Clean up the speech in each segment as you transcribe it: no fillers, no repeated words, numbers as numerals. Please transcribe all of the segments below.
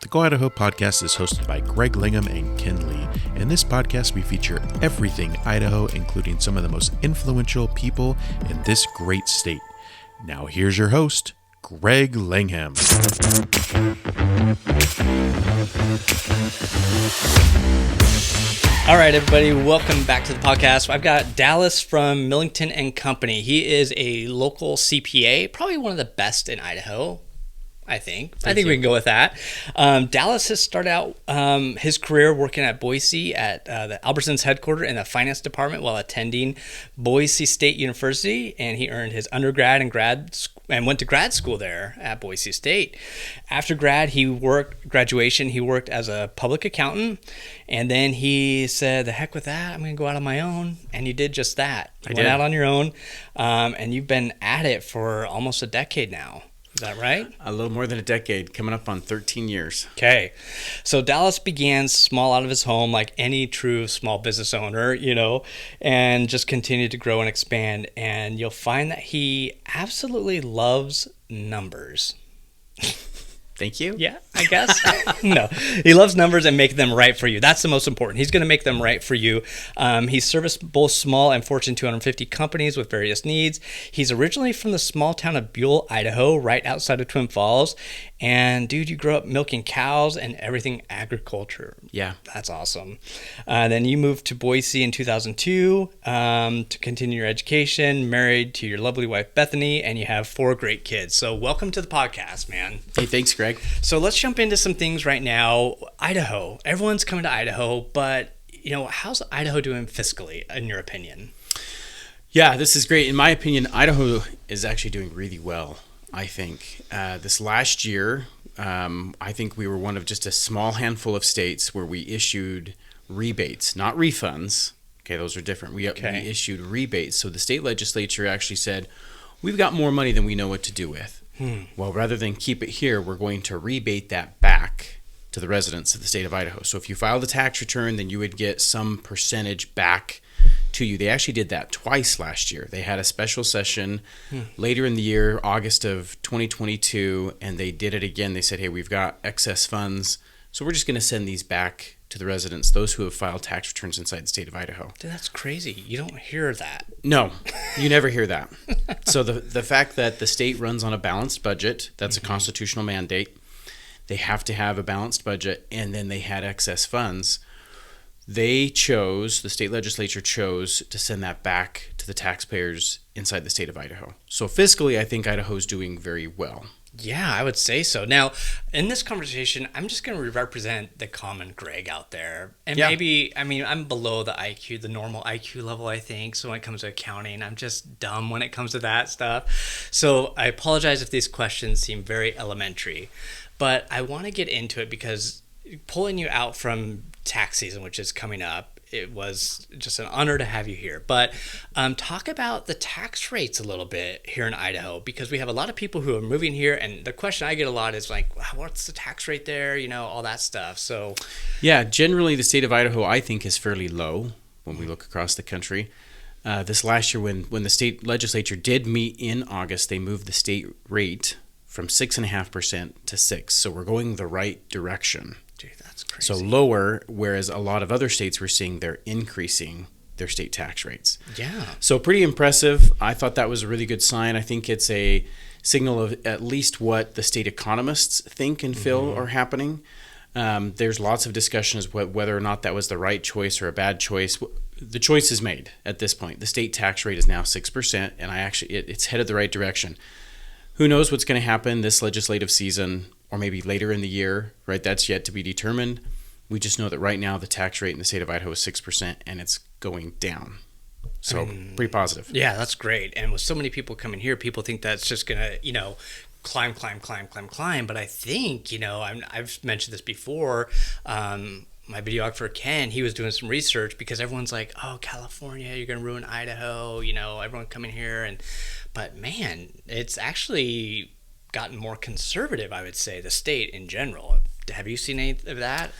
The Go Idaho Podcast is hosted by Greg Langhaim and Ken Lee. In this podcast, we feature everything Idaho, including some of the most influential people in this great state. Now here's your host, Greg Langhaim. All right, everybody, welcome back to the podcast. I've got Dallas from Millington and Company. He is a local CPA, probably one of the best in Idaho, I think. I think we can go with that. Dallas has started out his career working at Boise at the Albertsons headquarters in the finance department while attending Boise State University, and he earned his undergrad and went to grad school there at Boise State. After graduation, he worked as a public accountant, and then he said, the heck with that, I'm going to go out on my own, and you did just that. You went out on your own, and you've been at it for almost a decade now. Is that right? A little more than a decade, coming up on 13 years. Okay. So Dallas began small out of his home like any true small business owner, and just continued to grow and expand. And you'll find that he absolutely loves numbers. Thank you. Yeah, I guess. No, he loves numbers and making them right for you. That's the most important. He's going to make them right for you. He's serviced both small and Fortune 250 companies with various needs. He's originally from the small town of Buell, Idaho, right outside of Twin Falls. And dude, you grew up milking cows and everything agriculture. Yeah. That's awesome. Then you moved to Boise in 2002 to continue your education, married to your lovely wife, Bethany, and you have 4 great kids. So welcome to the podcast, man. Hey, thanks, Greg. So let's jump into some things right now. Idaho. Everyone's coming to Idaho, but how's Idaho doing fiscally, in your opinion? Yeah, this is great. In my opinion, Idaho is actually doing really well, I think. This last year, I think we were one of just a small handful of states where we issued rebates, not refunds. Okay, those are different. We issued rebates. So the state legislature actually said, we've got more money than we know what to do with. Well, rather than keep it here, we're going to rebate that back to the residents of the state of Idaho. So if you filed a tax return, then you would get some percentage back to you. They actually did that twice last year. They had a special session later in the year, August of 2022, and they did it again. They said, hey, we've got excess funds, so we're just going to send these back to the residents, those who have filed tax returns inside the state of Idaho. Dude, that's crazy. You don't hear that. No, you never hear that. So the fact that the state runs on a balanced budget, that's a constitutional mandate. They have to have a balanced budget, and then they had excess funds. The state legislature chose to send that back to the taxpayers inside the state of Idaho. So fiscally, I think Idaho's doing very well. Yeah, I would say so. Now, in this conversation, I'm just going to represent the common Greg out there. And maybe, I'm below the normal IQ level, I think. So when it comes to accounting, I'm just dumb when it comes to that stuff. So I apologize if these questions seem very elementary. But I want to get into it because pulling you out from tax season, which is coming up, it was just an honor to have you here. But talk about the tax rates a little bit here in Idaho, because we have a lot of people who are moving here, and the question I get a lot is like, what's the tax rate there? All that stuff. So, yeah, generally the state of Idaho, I think, is fairly low when we look across the country. This last year, when the state legislature did meet in August, they moved the state rate from 6.5% to 6%. So we're going the right direction. Dude, that's crazy. So lower, whereas a lot of other states we're seeing they're increasing their state tax rates. Yeah. So pretty impressive. I thought that was a really good sign. I think it's a signal of at least what the state economists think and feel are happening. There's lots of discussion as whether or not that was the right choice or a bad choice. The choice is made at this point. The state tax rate is now 6%, and it's headed the right direction. Who knows what's going to happen this legislative season or maybe later in the year, right? That's yet to be determined. We just know that right now the tax rate in the state of Idaho is 6%, and it's going down. So pretty positive. Yeah, that's great. And with so many people coming here, people think that's just going to, climb. But I think, I've mentioned this before, my videographer Ken, he was doing some research because everyone's like, oh, California, you're going to ruin Idaho, everyone coming here. But man, it's actually gotten more conservative, I would say, the state in general. Have you seen any of that?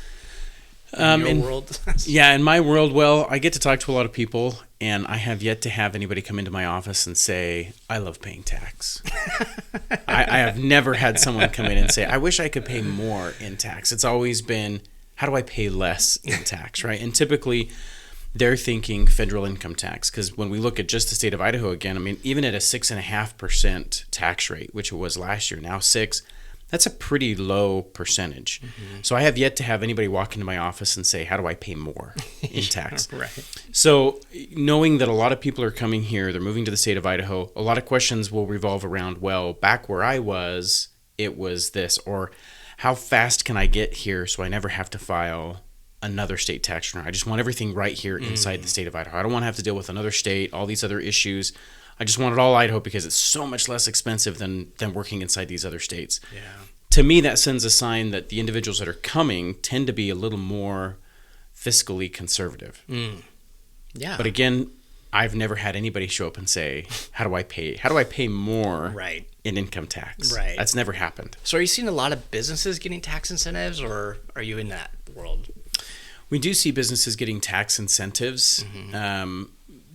in your world? Yeah, in my world, well, I get to talk to a lot of people, and I have yet to have anybody come into my office and say, I love paying tax. I have never had someone come in and say, I wish I could pay more in tax. It's always been, how do I pay less in tax, right? And typically, they're thinking federal income tax, because when we look at just the state of Idaho again, I mean, even at a 6.5% tax rate, which it was last year, now 6%, that's a pretty low percentage. Mm-hmm. So I have yet to have anybody walk into my office and say, how do I pay more in tax? Right. So knowing that a lot of people are coming here, they're moving to the state of Idaho, a lot of questions will revolve around, well, back where I was, it was this, or how fast can I get here so I never have to file another state tax return? I just want everything right here inside the state of Idaho. I don't want to have to deal with another state, all these other issues. I just want it all Idaho because it's so much less expensive than working inside these other states. Yeah. To me, that sends a sign that the individuals that are coming tend to be a little more fiscally conservative. Yeah. But again, I've never had anybody show up and say, how do I pay more right. in income tax? Right. That's never happened. So are you seeing a lot of businesses getting tax incentives, or are you in that world? We do see businesses getting tax incentives. Mm-hmm.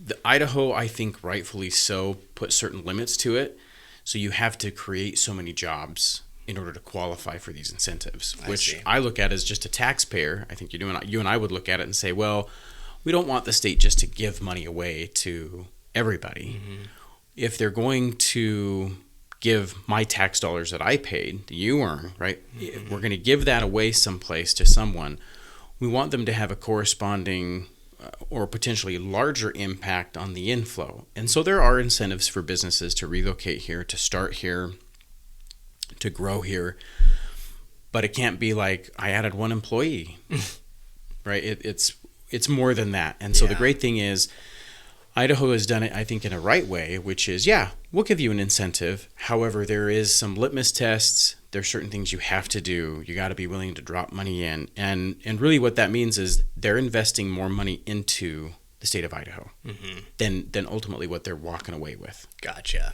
The Idaho, I think rightfully so, put certain limits to it. So you have to create so many jobs in order to qualify for these incentives, which I look at as just a taxpayer. I think you and I would look at it and say, well, we don't want the state just to give money away to everybody. Mm-hmm. If they're going to give my tax dollars that I paid, that you earn, right? Mm-hmm. We're going to give that away someplace to someone. We want them to have a corresponding or potentially larger impact on the inflow. And so there are incentives for businesses to relocate here, to start here, to grow here. But it can't be like, I added one employee, right? It's more than that. And so the great thing is, Idaho has done it, I think, in a right way, which is, we'll give you an incentive. However, there is some litmus tests. There's certain things you have to do. You got to be willing to drop money in. And really what that means is they're investing more money into the state of Idaho than ultimately what they're walking away with. Gotcha.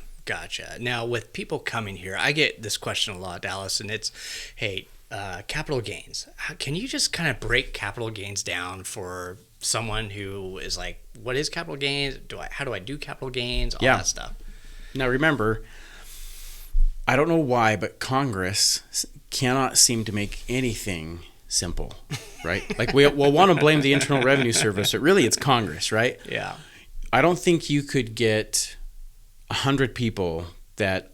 Now, with people coming here, I get this question a lot, Dallas, and it's, hey, capital gains. Can you just kind of break capital gains down for someone who is like, what is capital gains? How do I do capital gains? All that stuff. Now, remember, I don't know why, but Congress cannot seem to make anything simple, right? Like we'll want to blame the Internal Revenue Service, but really it's Congress, right? Yeah. I don't think you could get 100 people that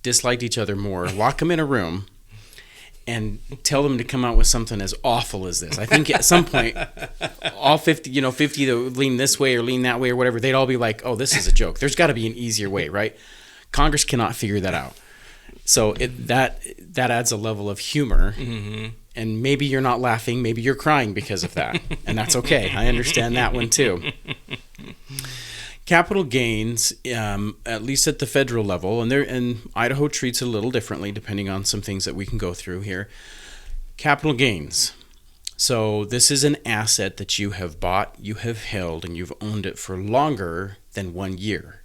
disliked each other more, lock them in a room, and tell them to come out with something as awful as this. I think at some point, all 50 that lean this way or lean that way or whatever, they'd all be like, oh, this is a joke. There's got to be an easier way, right? Congress cannot figure that out. So that adds a level of humor. Mm-hmm. And maybe you're not laughing, maybe you're crying because of that. And that's okay. I understand that one too. Capital gains, at least at the federal level, and Idaho treats it a little differently depending on some things that we can go through here. Capital gains. So this is an asset that you have bought, you have held, and you've owned it for longer than 1 year.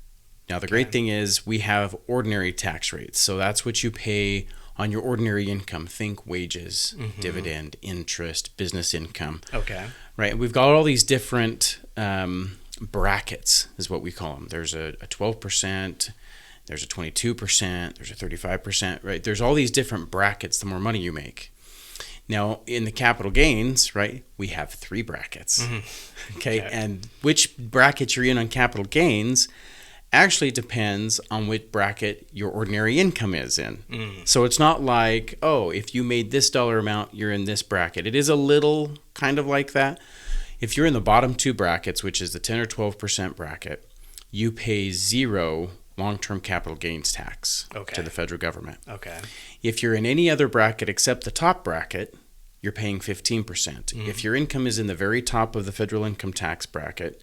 Now, the great thing is we have ordinary tax rates. So that's what you pay on your ordinary income. Think wages, dividend, interest, business income. Okay. Right. And we've got all these different brackets is what we call them. There's a 12%, there's a 22%, there's a 35%, right? There's all these different brackets the more money you make. Now, in the capital gains, right, we have 3 brackets. Mm-hmm. Okay. And which bracket you're in on capital gains actually depends on which bracket your ordinary income is in. So it's not like, oh, if you made this dollar amount, you're in this bracket. It is a little kind of like that. If you're in the bottom 2 brackets, which is the 10 or 12% bracket, you pay 0 long-term capital gains tax to the federal government. Okay. If you're in any other bracket except the top bracket, you're paying 15%. If your income is in the very top of the federal income tax bracket,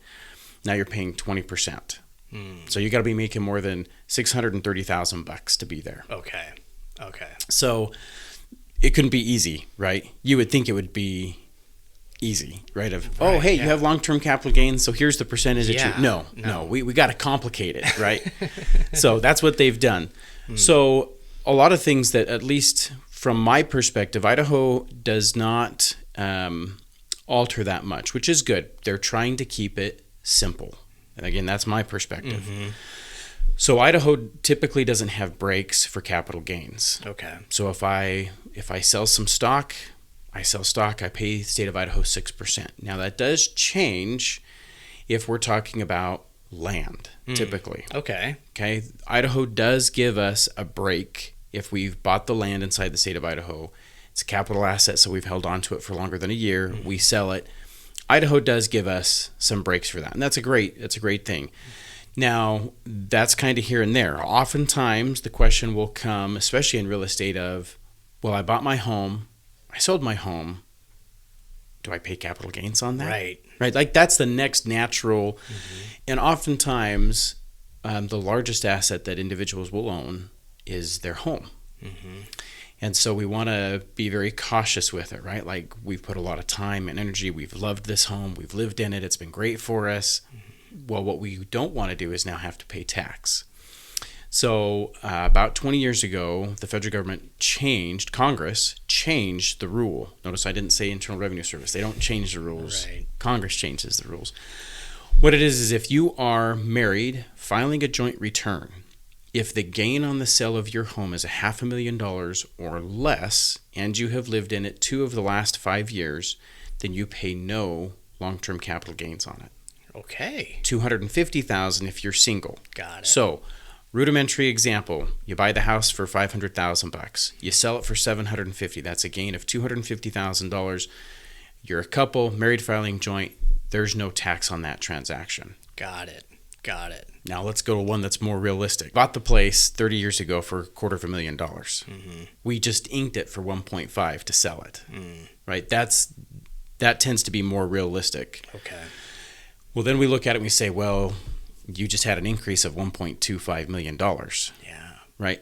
now you're paying 20%. So you got to be making more than $630,000 to be there. Okay. So it couldn't be easy, right? You would think it would be easy, right? You have long-term capital gains, so here's the percentage that you... No, we got to complicate it, right? So that's what they've done. So a lot of things that, at least from my perspective, Idaho does not alter that much, which is good. They're trying to keep it simple. And again, that's my perspective. So Idaho typically doesn't have breaks for capital gains. Okay. So if I sell some stock, I pay the state of Idaho 6%. Now that does change if we're talking about land, typically. Okay. Okay. Idaho does give us a break if we've bought the land inside the state of Idaho. It's a capital asset, so we've held on to it for longer than a year. We sell it. Idaho does give us some breaks for that, and that's a great thing. Now, that's kind of here and there. Oftentimes, the question will come, especially in real estate, of, well, I bought my home, I sold my home. Do I pay capital gains on that? Right. Like that's the next natural. And oftentimes, the largest asset that individuals will own is their home. And so we want to be very cautious with it, right? Like we've put a lot of time and energy. We've loved this home. We've lived in it. It's been great for us. Well, what we don't want to do is now have to pay tax. So about 20 years ago, the federal government Congress changed the rule. Notice I didn't say Internal Revenue Service. They don't change the rules. Right. Congress changes the rules. What it is if you are married, filing a joint return, if the gain on the sale of your home is $500,000 or less, and you have lived in it 2 of the last 5 years, then you pay no long-term capital gains on it. Okay. $250,000 if you're single. Got it. So, rudimentary example: you buy the house for $500,000, you sell it for $750,000. That's a gain of $250,000. You're a couple, married filing joint. There's no tax on that transaction. Got it. Now let's go to one that's more realistic. Bought the place 30 years ago for $250,000. We just inked it for 1.5 to sell it. Right? That tends to be more realistic. Okay. Well, then we look at it and we say, well, you just had an increase of $1.25 million. Yeah. Right?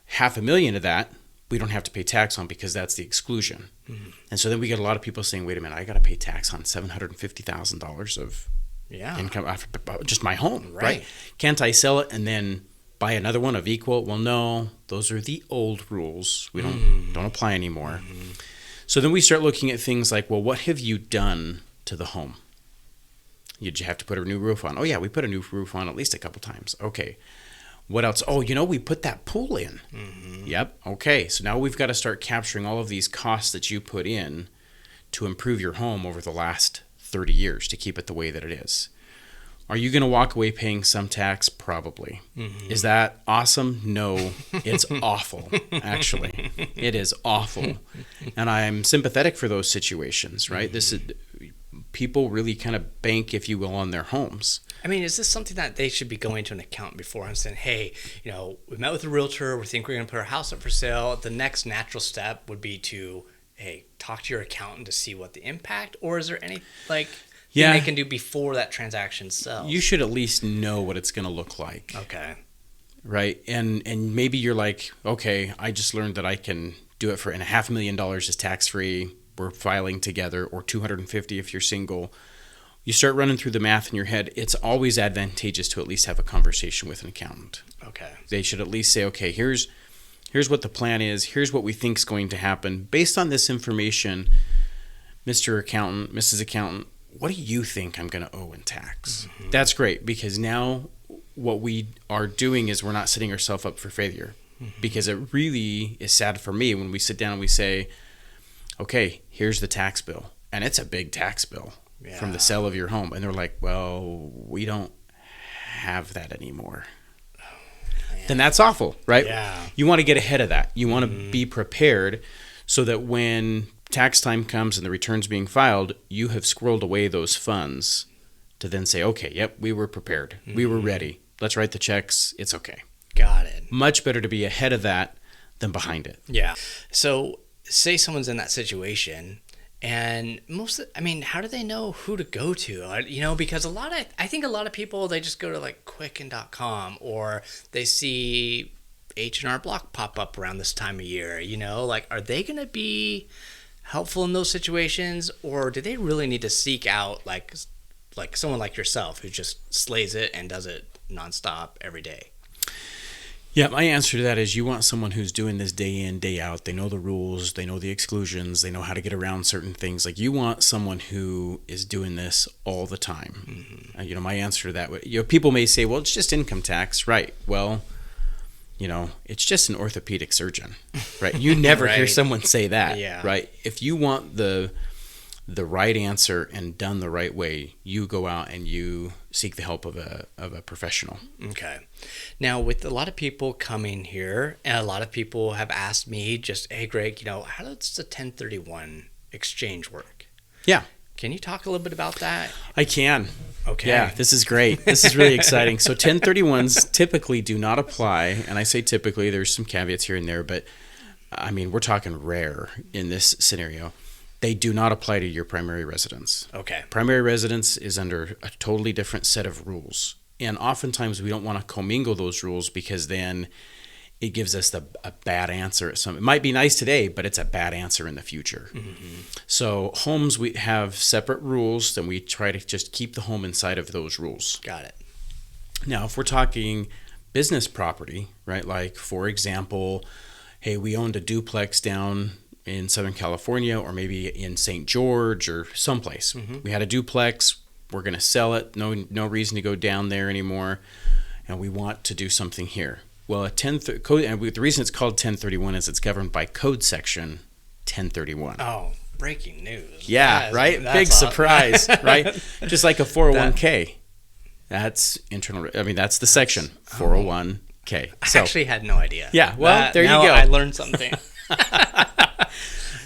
$500,000 of that we don't have to pay tax on because that's the exclusion. And so then we get a lot of people saying, wait a minute, I got to pay tax on $750,000 of income after just my home, right? Can't I sell it and then buy another one of equal? Well, no, those are the old rules. We don't apply anymore. So then we start looking at things like, well, what have you done to the home? Did you have to put a new roof on? Oh yeah, we put a new roof on at least a couple times. Okay. What else? Oh, we put that pool in. Yep. Okay. So now we've got to start capturing all of these costs that you put in to improve your home over the last 30 years to keep it the way that it is. Are you going to walk away paying some tax? Probably. Is that awesome? No, it's awful, actually. It is awful. And I'm sympathetic for those situations, right? This is, people really kind of bank, if you will, on their homes. I mean, is this something that they should be going to an accountant before and saying, hey, we met with a realtor, we think we're going to put our house up for sale. The next natural step would be to, hey, talk to your accountant to see what the impact, or is there any thing they can do before that transaction sells? You should at least know what it's going to look like. Okay. Right. And maybe you're like, okay, I just learned that I can do it for, and $500,000 is tax free. We're filing together, or $250,000 if you're single. You start running through the math in your head. It's always advantageous to at least have a conversation with an accountant. Okay. They should at least say, okay, here's what the plan is. Here's what we think is going to happen. Based on this information, Mr. Accountant, Mrs. Accountant, what do you think I'm going to owe in tax? That's great, because now what we are doing is we're not setting ourselves up for failure. Because it really is sad for me when we sit down and we say, okay, here's the tax bill. And it's a big tax bill from the sale of your home. And they're like, well, we don't have that anymore. Then that's awful, right? Yeah. You want to get ahead of that. You want to be prepared so that when tax time comes and the return's being filed, you have squirreled away those funds to then say, okay, yep, we were prepared. We were ready. Let's write the checks. It's okay. Got it. Much better to be ahead of that than behind it. Yeah. So say someone's in that situation, and how do they know who to go to? Because I think a lot of people, they just go to like Quicken.com, or they see H&R Block pop up around this time of year, are they going to be helpful in those situations, or do they really need to seek out like someone like yourself who just slays it and does it nonstop every day? Yeah, my answer to that is you want someone who's doing this day in, day out. They know the rules, they know the exclusions, they know how to get around certain things. Like you want someone who is doing this all the time. Mm-hmm. My answer to that, people may say, well, it's just income tax. Right. Well, it's just an orthopedic surgeon, right? You never Right. hear someone say that, Yeah. right? If you want the right answer and done the right way, you go out and you seek the help of a professional. Okay. Now, with a lot of people coming here, and a lot of people have asked me just, hey, Greg, how does the 1031 exchange work? Yeah. Can you talk a little bit about that? I can. Okay. Yeah, this is great. This is really exciting. So 1031s typically do not apply, and I say typically, there's some caveats here and there, but I mean, we're talking rare in this scenario. They do not apply to your primary residence. Okay. Primary residence is under a totally different set of rules. And oftentimes we don't want to commingle those rules because then it gives us a bad answer. It might be nice today, but it's a bad answer in the future. Mm-hmm. So homes, we have separate rules, and we try to just keep the home inside of those rules. Got it. Now, if we're talking business property, right? Like, for example, hey, we owned a duplex down in Southern California or maybe in St. George or someplace. Mm-hmm. We had a duplex. We're going to sell it. No reason to go down there anymore. And we want to do something here. Well, the reason it's called 1031 is it's governed by Code Section 1031. Oh, breaking news. Yeah, right? Big surprise, right? Just like a 401k. That's that's the section, 401k. I actually had no idea. Yeah, well, there you now go. I learned something.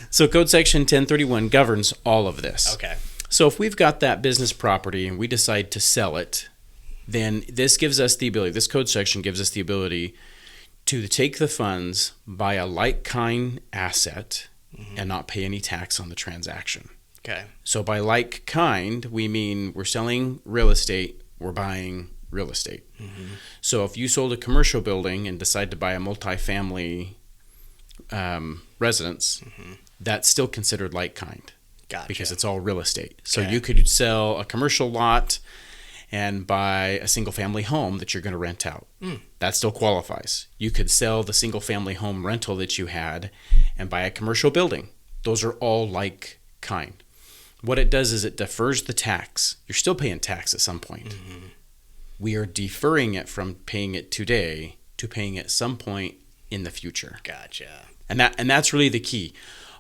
So Code Section 1031 governs all of this. Okay. So if we've got that business property and we decide to sell it, then this code section gives us the ability to take the funds, buy a like-kind asset, mm-hmm. and not pay any tax on the transaction. Okay. So by like-kind, we mean we're selling real estate, we're buying real estate. Mm-hmm. So if you sold a commercial building and decide to buy a multifamily residence, mm-hmm. that's still considered like-kind. Gotcha. Because it's all real estate. So Okay. you could sell a commercial lot and buy a single-family home that you're going to rent out. That still qualifies. You could sell the single-family home rental that you had and buy a commercial building. Those are all like-kind. What it does is it defers the tax. You're still paying tax at some point. Mm-hmm. We are deferring it from paying it today to paying it some point in the future. Gotcha. And that's really the key.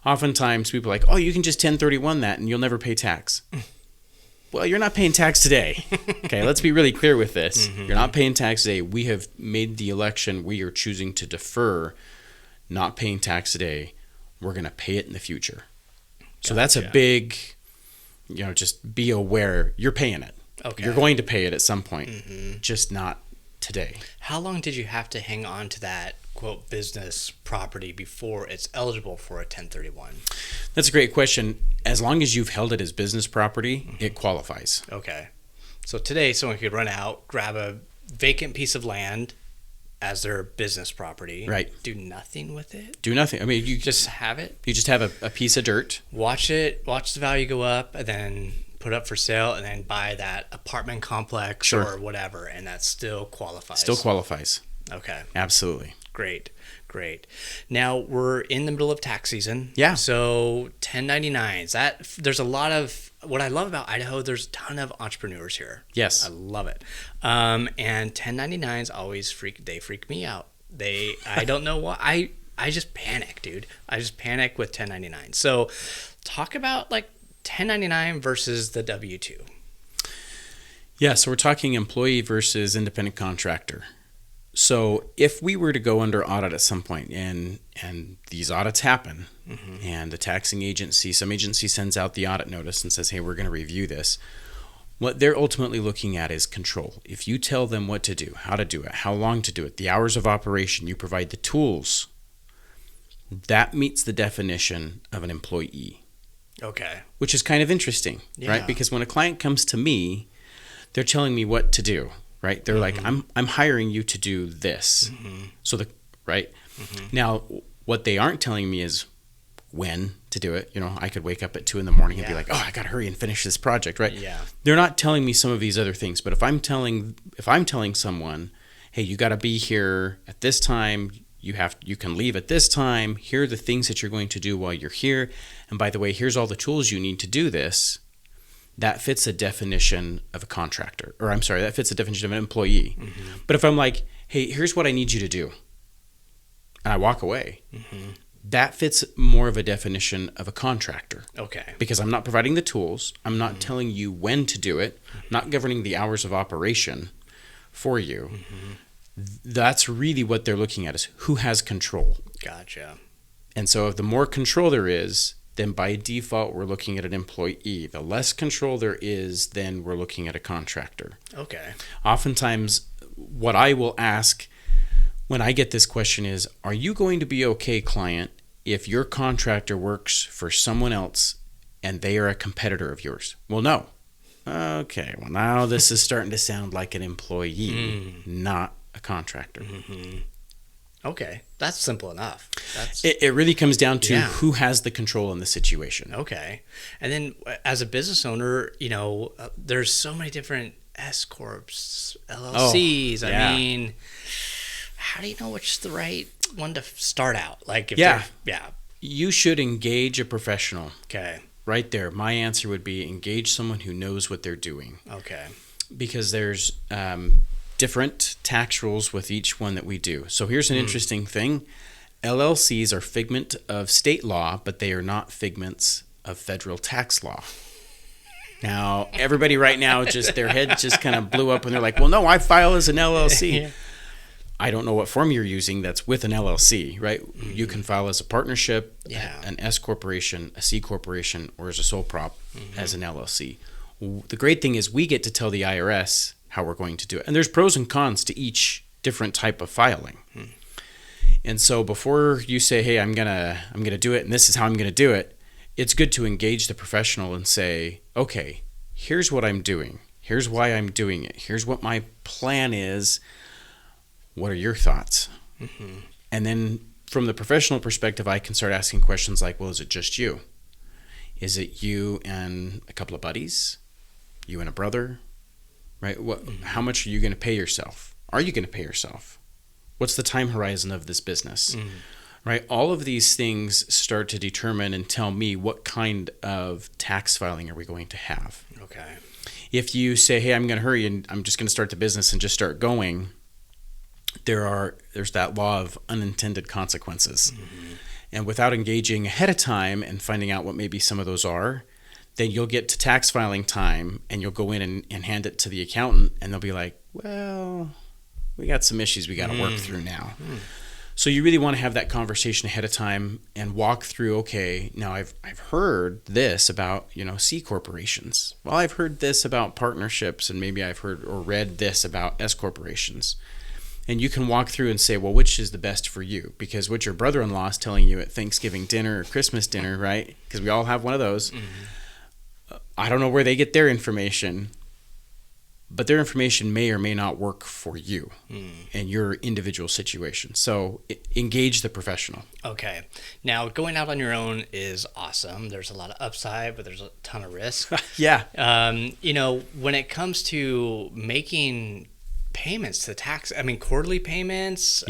Oftentimes people are like, oh, you can just 1031 that and you'll never pay tax. Well, you're not paying tax today. Okay, let's be really clear with this. Mm-hmm. You're not paying tax today. We have made the election. We are choosing to defer not paying tax today. We're going to pay it in the future. So that's a big, just be aware. You're paying it. Okay. You're going to pay it at some point, just not today. How long did you have to hang on to that, quote, business property before it's eligible for a 1031? That's a great question. As long as you've held it as business property, it qualifies. Okay. So today someone could run out, grab a vacant piece of land as their business property. Right. Do nothing with it. Do nothing. I mean, you Just have it. You just have a piece of dirt. Watch the value go up, and then put up for sale, and then buy that apartment complex or whatever, and that still qualifies. Still qualifies. Okay. Absolutely. Great. Now we're in the middle of tax season. Yeah. So 1099s. There's a lot of what I love about Idaho. There's a ton of entrepreneurs here. Yes. I love it. And 1099s always freak me out. I don't know why. I just panic, dude. I just panic with 1099. So talk about like 1099 versus the W-2. Yeah. So we're talking employee versus independent contractor. So if we were to go under audit at some point, and these audits happen, and the taxing agency, some agency sends out the audit notice and says, hey, we're going to review this. What they're ultimately looking at is control. If you tell them what to do, how to do it, how long to do it, the hours of operation, you provide the tools, that meets the definition of an employee. Okay. Which is kind of interesting, right? Because when a client comes to me, they're telling me what to do. Right? They're like, I'm hiring you to do this. So now what they aren't telling me is when to do it. I could wake up at 2 a.m. and be like, oh, I got to hurry and finish this project. Right. Yeah. They're not telling me some of these other things, but if I'm telling someone, hey, you got to be here at this time. You can leave at this time. Here are the things that you're going to do while you're here. And by the way, here's all the tools you need to do this. That fits a definition of a contractor. Or I'm sorry, that fits a definition of an employee. Mm-hmm. But if I'm like, hey, here's what I need you to do, and I walk away, that fits more of a definition of a contractor. Okay. Because I'm not providing the tools. I'm not telling you when to do it. I'm not governing the hours of operation for you. That's really what they're looking at, is who has control. Gotcha. And so if the more control there is, then by default we're looking at an employee. The less control there is, then we're looking at a contractor. Okay. Oftentimes what I will ask when I get this question is, are you going to be okay, client, if your contractor works for someone else and they are a competitor of yours? Well, no. Okay, well now this is starting to sound like an employee, not a contractor. Okay, that's simple enough. It really comes down to who has the control in the situation. Okay. And then as a business owner, there's so many different S Corps, LLCs. Oh, yeah. I mean, how do you know which is the right one to start out? Like, if you should engage a professional. Okay. Right there. My answer would be engage someone who knows what they're doing. Okay. Because there's different tax rules with each one that we do. So here's an interesting thing. LLCs are figment of state law, but they are not figments of federal tax law. Now, everybody right now, just their head just kind of blew up when they're like, well, no, I file as an LLC. I don't know what form you're using that's with an LLC, right? You can file as a partnership, an S corporation, a C corporation, or as a sole prop as an LLC. The great thing is we get to tell the IRS how we're going to do it. And there's pros and cons to each different type of filing. And so before you say, hey, I'm gonna do it and this is how I'm gonna do it, it's good to engage the professional and say, okay, here's what I'm doing. Here's why I'm doing it. Here's what my plan is. What are your thoughts? And then from the professional perspective, I can start asking questions like, well, is it just you? Is it you and a couple of buddies? You and a brother? Right? How much are you going to pay yourself? Are you going to pay yourself? What's the time horizon of this business? Right? All of these things start to determine and tell me what kind of tax filing are we going to have. Okay. If you say, hey, I'm going to hurry and I'm just going to start the business and just start going, there's that law of unintended consequences. And without engaging ahead of time and finding out what maybe some of those are, then you'll get to tax filing time and you'll go in and hand it to the accountant and they'll be like, well, we got some issues we got to work through now. So you really want to have that conversation ahead of time and walk through, okay, now I've heard this about, C corporations. Well, I've heard this about partnerships, and maybe I've heard or read this about S corporations. And you can walk through and say, well, which is the best for you? Because what your brother-in-law is telling you at Thanksgiving dinner or Christmas dinner, right? Because we all have one of those. I don't know where they get their information, but their information may or may not work for you and your individual situation. So engage the professional. Okay. Now, going out on your own is awesome. There's a lot of upside, but there's a ton of risk. When it comes to making payments to tax, quarterly payments,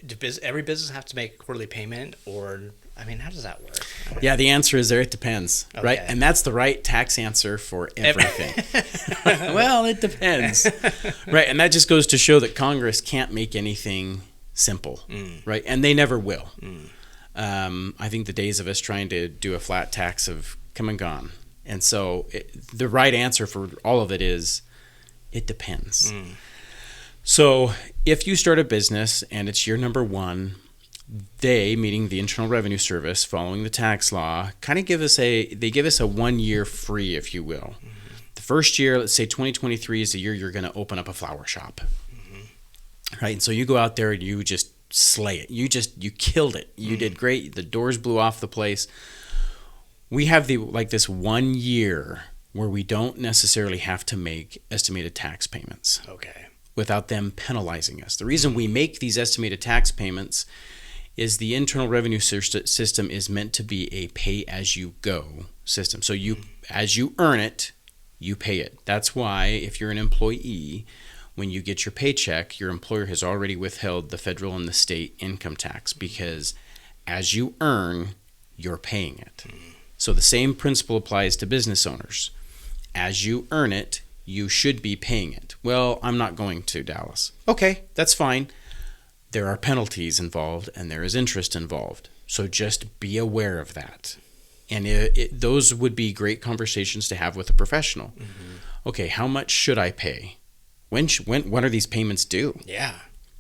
does every business have to make a quarterly payment, or how does that work? Yeah, the answer is it depends, right? And that's the right tax answer for everything. Well, it depends, right? And that just goes to show that Congress can't make anything simple, right? And they never will. I think the days of us trying to do a flat tax have come and gone. And so the right answer for all of it is it depends. So if you start a business and it's year number one, they, meaning the Internal Revenue Service, following the tax law, kind of give us a 1 year free, if you will. The first year, let's say 2023 is the year you're going to open up a flower shop. Right? And so you go out there and you just slay it. You killed it. You did great. The doors blew off the place. We have this 1 year where we don't necessarily have to make estimated tax payments. Okay. Without them penalizing us. The reason we make these estimated tax payments is the Internal Revenue System is meant to be a pay-as-you-go system. So as you earn it, you pay it. That's why if you're an employee, when you get your paycheck, your employer has already withheld the federal and the state income tax, because as you earn, you're paying it. So the same principle applies to business owners. As you earn it, you should be paying it. Well, I'm not going to, Dallas. Okay, that's fine. There are penalties involved and there is interest involved. So just be aware of that. And those would be great conversations to have with a professional. Mm-hmm. Okay, how much should I pay? When are these payments due? Yeah.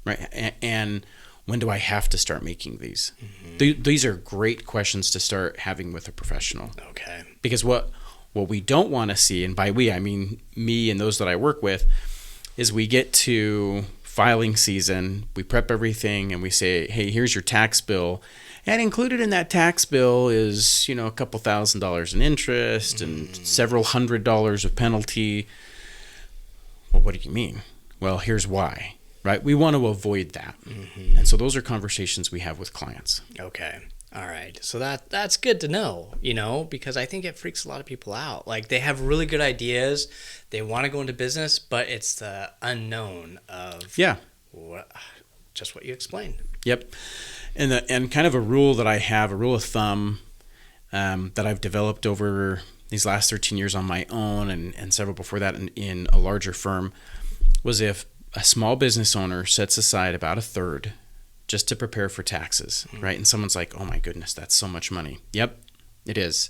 Right. And when do I have to start making these? Mm-hmm. These are great questions to start having with a professional. Okay. Because what we don't want to see, and by we, I mean me and those that I work with, is we get to filing season, we prep everything, and we say, hey, here's your tax bill. And included in that tax bill is, a couple $1,000s in interest and several $100s of penalty. Well, what do you mean? Well, here's why, right? We want to avoid that. Mm-hmm. And so those are conversations we have with clients. Okay. All right. So that's good to know, because I think it freaks a lot of people out. Like, they have really good ideas. They want to go into business, but it's the unknown of just what you explained. Yep. And kind of a rule that I have, a rule of thumb that I've developed over these last 13 years on my own and several before that in a larger firm, was if a small business owner sets aside about a third just to prepare for taxes, right? And someone's like, oh my goodness, that's so much money. Yep, it is.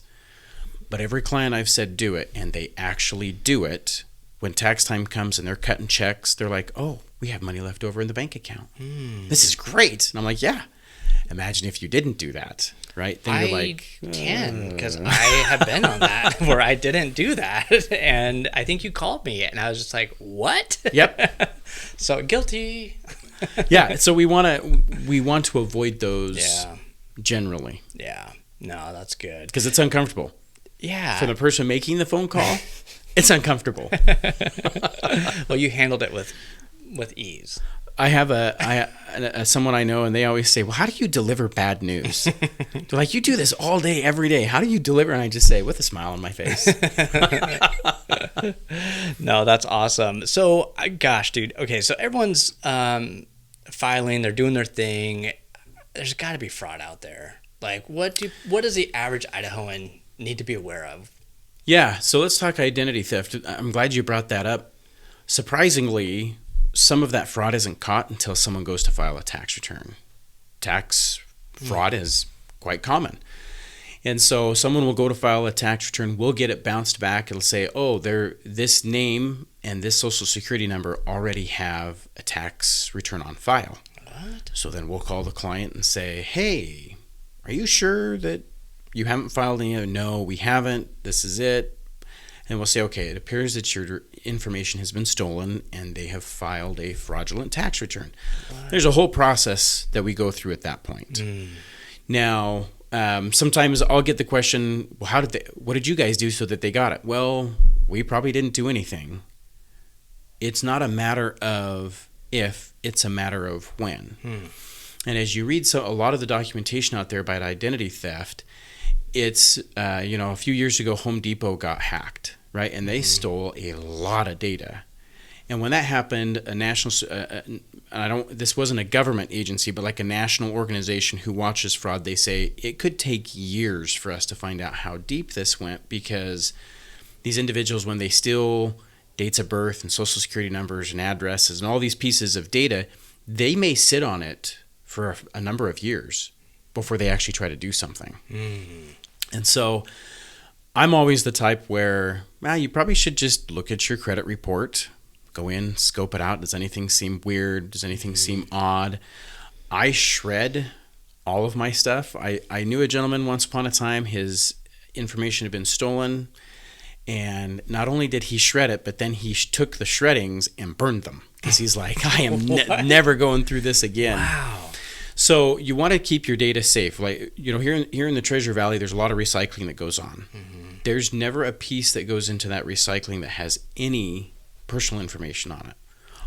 But every client I've said do it, and they actually do it, when tax time comes and they're cutting checks, they're like, oh, we have money left over in the bank account. This is great. And I'm like, yeah. Imagine if you didn't do that, right? Then you're like, can, because I have been on that where I didn't do that. And I think you called me and I was just like, what? Yep. So guilty. Yeah. So we want to avoid those generally. Yeah. No, that's good. Because it's uncomfortable. Yeah. For the person making the phone call, it's uncomfortable. Well, you handled it with ease. I have someone I know, and they always say, well, how do you deliver bad news? They're like, you do this all day, every day. How do you deliver? And I just say, with a smile on my face. No, that's awesome. So, gosh, dude. Okay, so everyone's filing, they're doing their thing. There's got to be fraud out there. Like, what does the average Idahoan need to be aware of? Yeah, so let's talk identity theft. I'm glad you brought that up. Surprisingly, some of that fraud isn't caught until someone goes to file a tax return. Tax fraud is quite common. And so someone will go to file a tax return, we'll get it bounced back. It'll say, oh, this name and this social security number already have a tax return on file. What? So then we'll call the client and say, hey, are you sure that you haven't filed any? No, we haven't. This is it. And we'll say, okay, it appears that your information has been stolen and they have filed a fraudulent tax return. What? There's a whole process that we go through at that point. Now, sometimes I'll get the question, well, what did you guys do so that they got it? Well, we probably didn't do anything. It's not a matter of if, it's a matter of when. And as you read a lot of the documentation out there about identity theft, it's, a few years ago, Home Depot got hacked, right? And they stole a lot of data. And when that happened, a national, this wasn't a government agency, but like a national organization who watches fraud, they say it could take years for us to find out how deep this went, because these individuals, when they steal dates of birth and social security numbers and addresses and all these pieces of data, they may sit on it for a number of years before they actually try to do something. And so I'm always the type where, you probably should just look at your credit report, go in, scope it out. Does anything seem weird? Does anything seem odd? I shred all of my stuff. I knew a gentleman once upon a time, his information had been stolen. And not only did he shred it, but then he took the shreddings and burned them. Because he's like, I am never going through this again. Wow. So you want to keep your data safe. Like, here in the Treasure Valley, there's a lot of recycling that goes on. There's never a piece that goes into that recycling that has any personal information on it.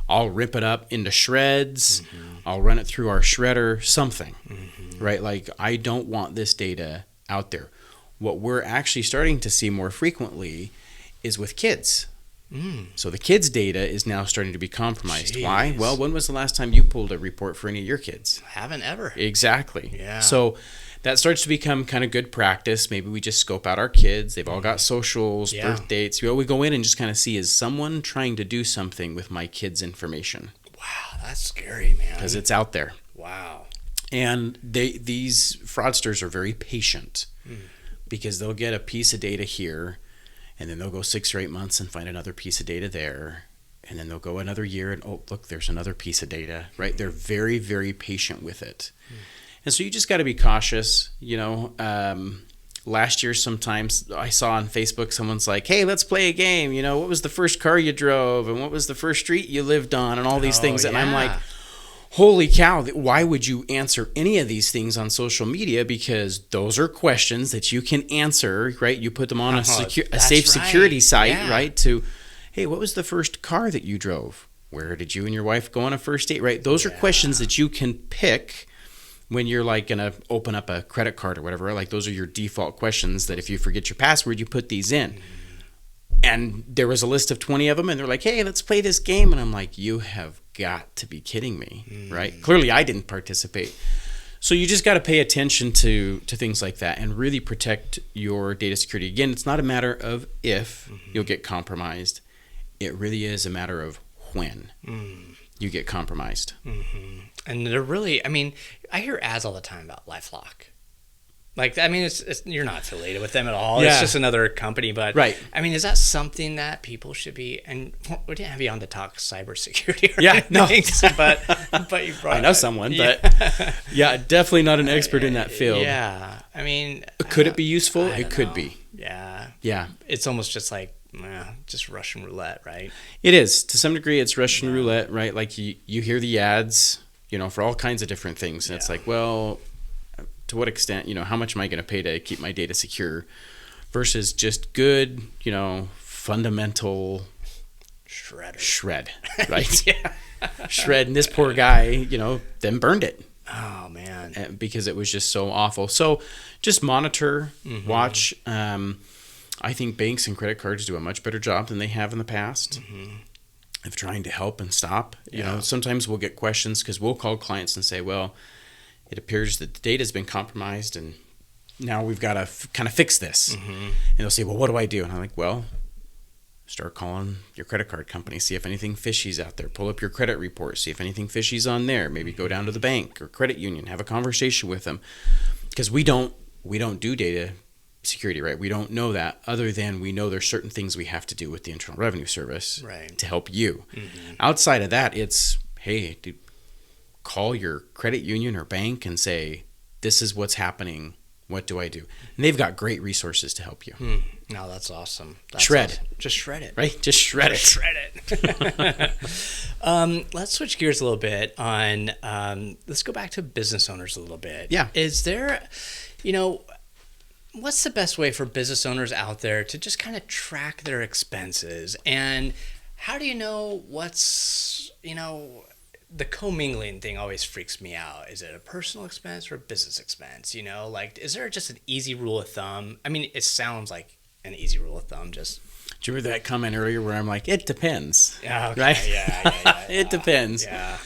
I'll rip it up into shreds. I'll run it through our shredder, something, right? Like, I don't want this data out there. What we're actually starting to see more frequently is with kids. So the kids' data is now starting to be compromised. Jeez. Why? Well, when was the last time you pulled a report for any of your kids? Haven't ever. Exactly. Yeah. So that starts to become kind of good practice. Maybe we just scope out our kids. They've all got socials, birth dates. We go in and just kind of see, is someone trying to do something with my kids' information? Wow, that's scary, man. Because it's out there. Wow. And these fraudsters are very patient because they'll get a piece of data here, and then they'll go 6 or 8 months and find another piece of data there. And then they'll go another year and, oh, look, there's another piece of data, right? They're very, very patient with it. And so you just got to be cautious. Last year, sometimes I saw on Facebook, someone's like, hey, let's play a game. What was the first car you drove? And what was the first street you lived on? And all these things. And I'm like, holy cow, why would you answer any of these things on social media? Because those are questions that you can answer, right? You put them on a safe security site, right? To, hey, what was the first car that you drove? Where did you and your wife go on a first date, right? Those are questions that you can pick when you're like going to open up a credit card or whatever. Like those are your default questions that if you forget your password, you put these in. And there was a list of 20 of them, and they're like, hey, let's play this game. And I'm like, you have got to be kidding me, right? Clearly, I didn't participate. So you just got to pay attention to things like that and really protect your data security. Again, it's not a matter of if you'll get compromised. It really is a matter of when you get compromised. And they're really, I hear ads all the time about LifeLock. Like, it's you're not affiliated with them at all. Yeah. It's just another company. But, right. Is that something that people should be, and we didn't have you on to talk cybersecurity or anything, but you brought I know someone, but definitely not an expert in that field. Yeah. Could it be useful? It could be. Yeah. Yeah. It's almost just like, just Russian roulette, right? It is. To some degree, it's Russian roulette, right? Like you hear the ads, for all kinds of different things. And it's like, well, to what extent, how much am I going to pay to keep my data secure versus just good, fundamental shred, right? Shred. And this poor guy, then burned it. Oh, man. Because it was just so awful. So just monitor, watch. I think banks and credit cards do a much better job than they have in the past of trying to help and stop. Sometimes we'll get questions because we'll call clients and say, well, it appears that the data has been compromised and now we've got to kind of fix this. And they'll say, well, what do I do? And I'm like, well, start calling your credit card company, see if anything fishy's out there. Pull up your credit report, see if anything fishy's on there. Maybe go down to the bank or credit union, have a conversation with them. Because we don't do data security, right? We don't know that, other than we know there's certain things we have to do with the Internal Revenue Service to help you. Outside of that, it's, hey, dude, call your credit union or bank and say, this is what's happening. What do I do? And they've got great resources to help you. No, that's awesome. Shred. Awesome. Just shred it. Right? Just shred it. Shred it. Let's switch gears a little bit on, let's go back to business owners a little bit. Yeah. Is there, what's the best way for business owners out there to just kind of track their expenses? And how do you know what's, the commingling thing always freaks me out. Is it a personal expense or a business expense? Is there just an easy rule of thumb? It sounds like an easy rule of thumb. Just. Do you remember that comment earlier where I'm like, it depends. Yeah. Okay. Right? Yeah. It depends. Yeah.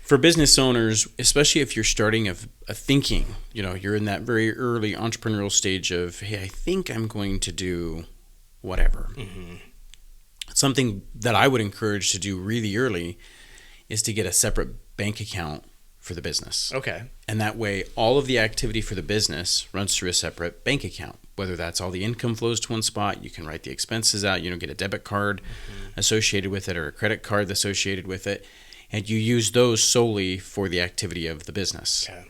For business owners, especially if you're starting a thinking, you're in that very early entrepreneurial stage of, hey, I think I'm going to do whatever. Something that I would encourage to do really early is to get a separate bank account for the business. Okay. And that way, all of the activity for the business runs through a separate bank account. Whether that's all the income flows to one spot, you can write the expenses out, get a debit card associated with it or a credit card associated with it, and you use those solely for the activity of the business. Okay.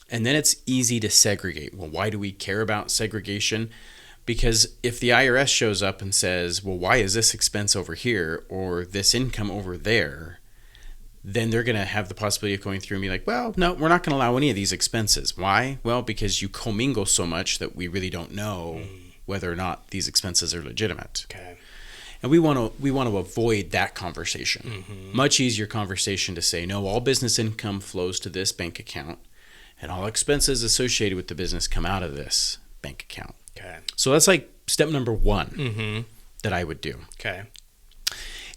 And then it's easy to segregate. Well, why do we care about segregation? Because if the IRS shows up and says, well, why is this expense over here or this income over there? Then they're going to have the possibility of going through and be like, well, no, we're not going to allow any of these expenses. Why? Well, because you commingle so much that we really don't know whether or not these expenses are legitimate. Okay. And we want to avoid that conversation. Much easier conversation to say, no, all business income flows to this bank account and all expenses associated with the business come out of this bank account. Okay. So that's like step number one that I would do. Okay.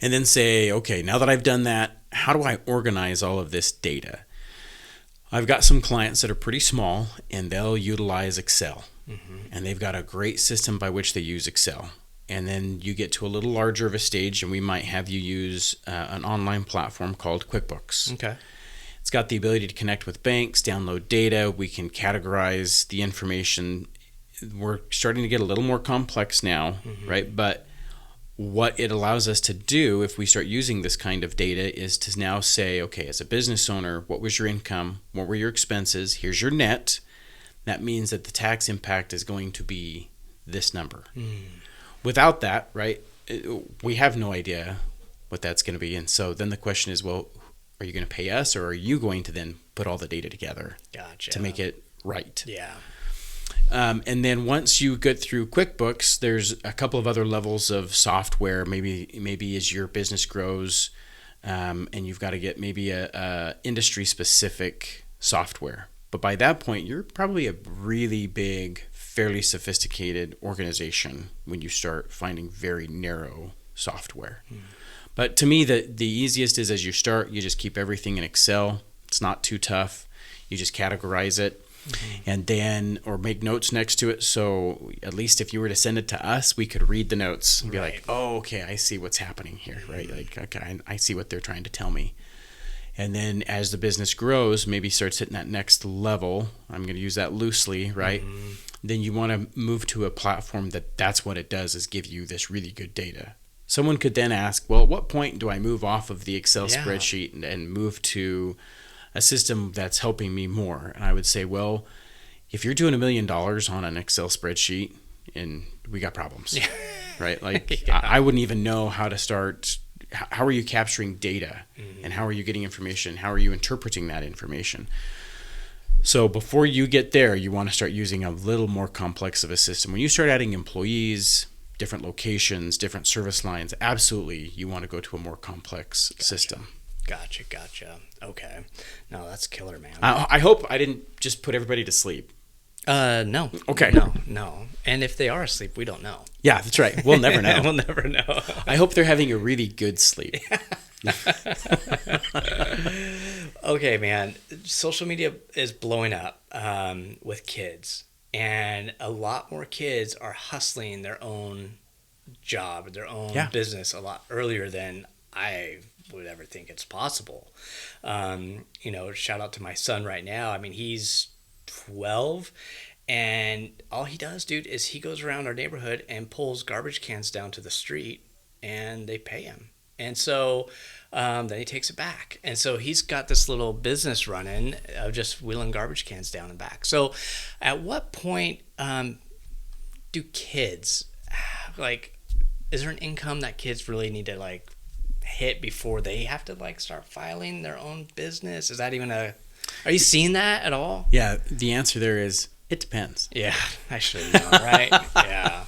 And then say, okay, now that I've done that, how do I organize all of this data? I've got some clients that are pretty small, and they'll utilize Excel. And they've got a great system by which they use Excel. And then you get to a little larger of a stage, and we might have you use an online platform called QuickBooks. Okay. It's got the ability to connect with banks, download data. We can categorize the information. We're starting to get a little more complex now, right? But what it allows us to do if we start using this kind of data is to now say, okay, as a business owner, what was your income? What were your expenses? Here's your net. That means that the tax impact is going to be this number. Without that, right, we have no idea what that's going to be. And so then the question is, well, are you going to pay us, or are you going to then put all the data together to make it right? Yeah. And then once you get through QuickBooks, there's a couple of other levels of software. Maybe as your business grows, and you've got to get maybe a industry-specific software. But by that point, you're probably a really big, fairly sophisticated organization when you start finding very narrow software. But to me, the easiest is as you start, you just keep everything in Excel. It's not too tough. You just categorize it. And then, or make notes next to it. So at least if you were to send it to us, we could read the notes and be like, oh, okay, I see what's happening here, right? Like, okay, I see what they're trying to tell me. And then as the business grows, maybe starts hitting that next level. I'm going to use that loosely, right? Then you want to move to a platform that's what it does, is give you this really good data. Someone could then ask, well, at what point do I move off of the Excel spreadsheet and move to a system that's helping me more? And I would say, well, if you're doing $1 million on an Excel spreadsheet, and we got problems, right? Like I wouldn't even know how to start. How are you capturing data, and how are you getting information? How are you interpreting that information? So before you get there, you want to start using a little more complex of a system. When you start adding employees, different locations, different service lines, absolutely, you want to go to a more complex system. Gotcha. Okay. No, that's killer, man. I hope I didn't just put everybody to sleep. No. Okay. No. And if they are asleep, we don't know. Yeah, that's right. We'll never know. We'll never know. I hope they're having a really good sleep. Okay, man. Social media is blowing up with kids. And a lot more kids are hustling their own job, their own business a lot earlier than I would ever think it's possible. Shout out to my son right now. I mean, he's 12, and all he does, dude, is he goes around our neighborhood and pulls garbage cans down to the street, and they pay him. And so then he takes it back. And so he's got this little business running of just wheeling garbage cans down and back. So at what point do kids, is there an income that kids really need to, hit before they have to, start filing their own business? Is that even are you seeing that at all? Yeah, the answer there is, it depends. Yeah, I should know, right? Yeah.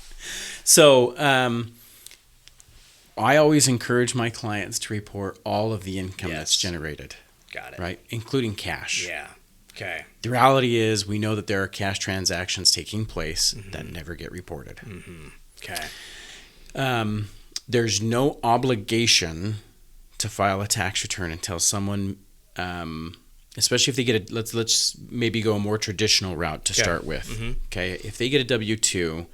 So, I always encourage my clients to report all of the income that's generated. Got it. Right? Including cash. Yeah. Okay. The reality is we know that there are cash transactions taking place that never get reported. Okay. There's no obligation to file a tax return until someone, especially if they get let's maybe go a more traditional route to start with. Okay. If they get a W-2,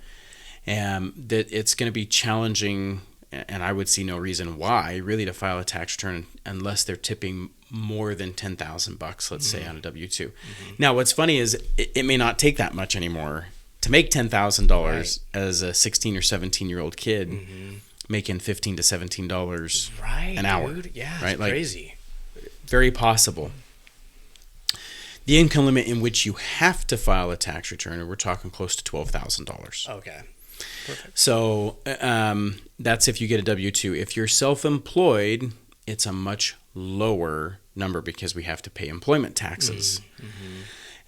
that it's going to be challenging, and I would see no reason why really to file a tax return unless they're tipping more than $10,000, let's say, on a W-2. Now, what's funny is it may not take that much anymore to make $10,000 as a 16 or 17-year-old kid making $15 to $17 an hour. Dude. Yeah, right? It's crazy. Very possible. The income limit in which you have to file a tax return, we're talking close to $12,000. Okay. Perfect. So that's if you get a W-2. If you're self-employed, it's a much lower number because we have to pay employment taxes.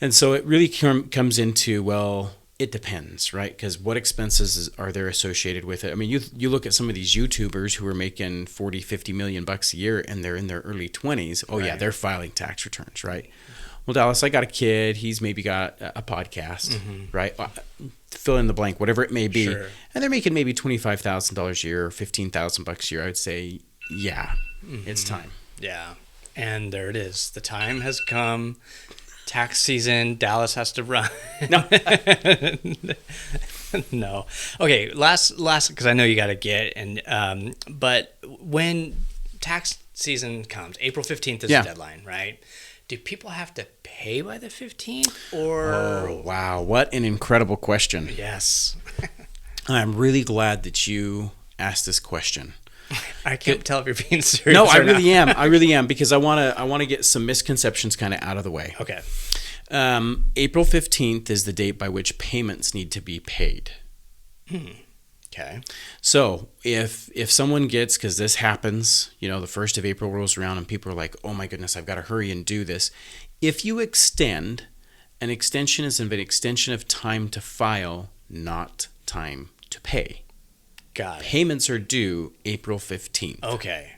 And so it really comes into, well, it depends, right? Because what expenses are there associated with it? I mean, you look at some of these YouTubers who are making $40, $50 million a year, and they're in their early 20s. Oh, yeah, they're filing tax returns, right? Well, Dallas, I got a kid. He's maybe got a podcast, right? Fill in the blank, whatever it may be. Sure. And they're making maybe $25,000 a year or $15,000 a year. I would say, Yeah, it's time. Yeah. And there it is. The time has come. Tax season. Dallas has to run. No. No. Okay. Last, because I know you got to get but when tax season comes, April 15th is the deadline, right? Do people have to pay by the 15th or? Oh, wow. What an incredible question. Yes. I'm really glad that you asked this question. I can't tell if you're being serious. No, I really am. I really am, because I want to get some misconceptions kind of out of the way. Okay. April 15th is the date by which payments need to be paid. Okay. So if someone gets, because this happens, the 1st of April rolls around and people are like, oh my goodness, I've got to hurry and do this. If you extend, an extension is an extension of time to file, not time to pay. Got it. Payments are due April 15th. Okay.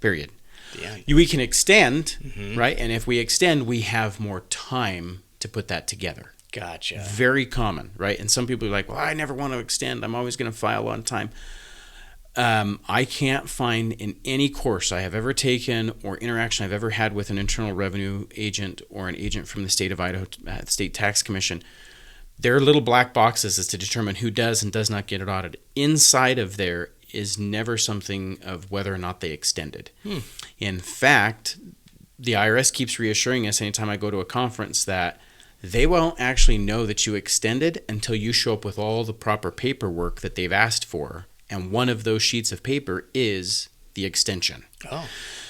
Period. Yeah. We can extend, right? And if we extend, we have more time to put that together. Gotcha. Very common, right? And some people are like, well, I never want to extend. I'm always going to file on time. I can't find in any course I have ever taken or interaction I've ever had with an Internal Revenue agent or an agent from the state of Idaho, State Tax Commission, their little black boxes is to determine who does and does not get it audited. Inside of there is never something of whether or not they extended. In fact, the IRS keeps reassuring us anytime I go to a conference that they won't actually know that you extended until you show up with all the proper paperwork that they've asked for. And one of those sheets of paper is the extension. Oh.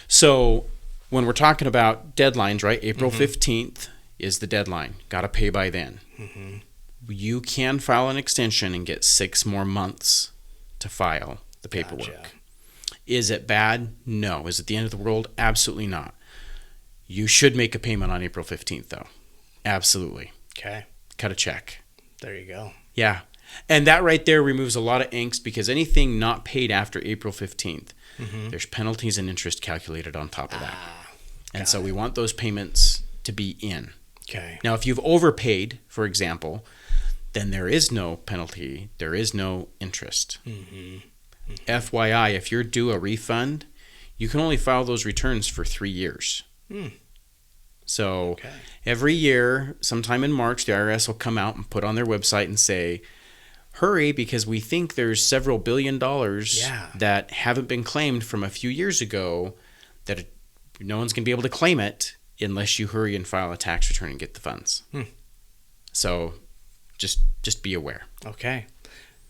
So when we're talking about deadlines, right? April 15th is the deadline. Got to pay by then. You can file an extension and get 6 more months to file the paperwork. Gotcha. Is it bad? No. Is it the end of the world? Absolutely not. You should make a payment on April 15th, though. Absolutely. Okay. Cut a check. There you go. Yeah. And that right there removes a lot of angst, because anything not paid after April 15th, there's penalties and interest calculated on top of that. And so we want those payments to be in. Okay. Now, if you've overpaid, for example, then there is no penalty. There is no interest. FYI, if you're due a refund, you can only file those returns for 3 years. So every year, sometime in March, the IRS will come out and put on their website and say, hurry, because we think there's several $1 billion that haven't been claimed from a few years ago that no one's going to be able to claim it unless you hurry and file a tax return and get the funds. So just be aware. Okay.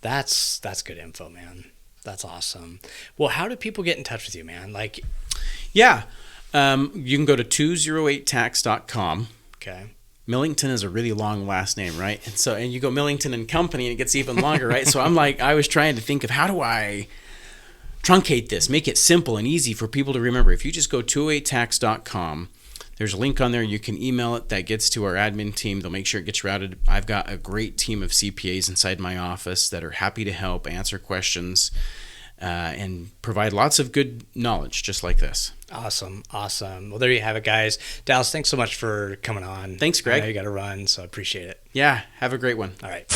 That's good info, man. That's awesome. Well, how do people get in touch with you, man? You can go to 208tax.com. Okay. Millington is a really long last name, right? And you go Millington and Company, and it gets even longer, right? So I was trying to think of, how do I truncate this, make it simple and easy for people to remember. If you just go 208tax.com, there's a link on there. You can email it. That gets to our admin team. They'll make sure it gets routed. I've got a great team of CPAs inside my office that are happy to help answer questions and provide lots of good knowledge just like this. Awesome. Well, there you have it, guys. Dallas, thanks so much for coming on. Thanks, Greg. I know you got to run, so I appreciate it. Yeah, have a great one. All right.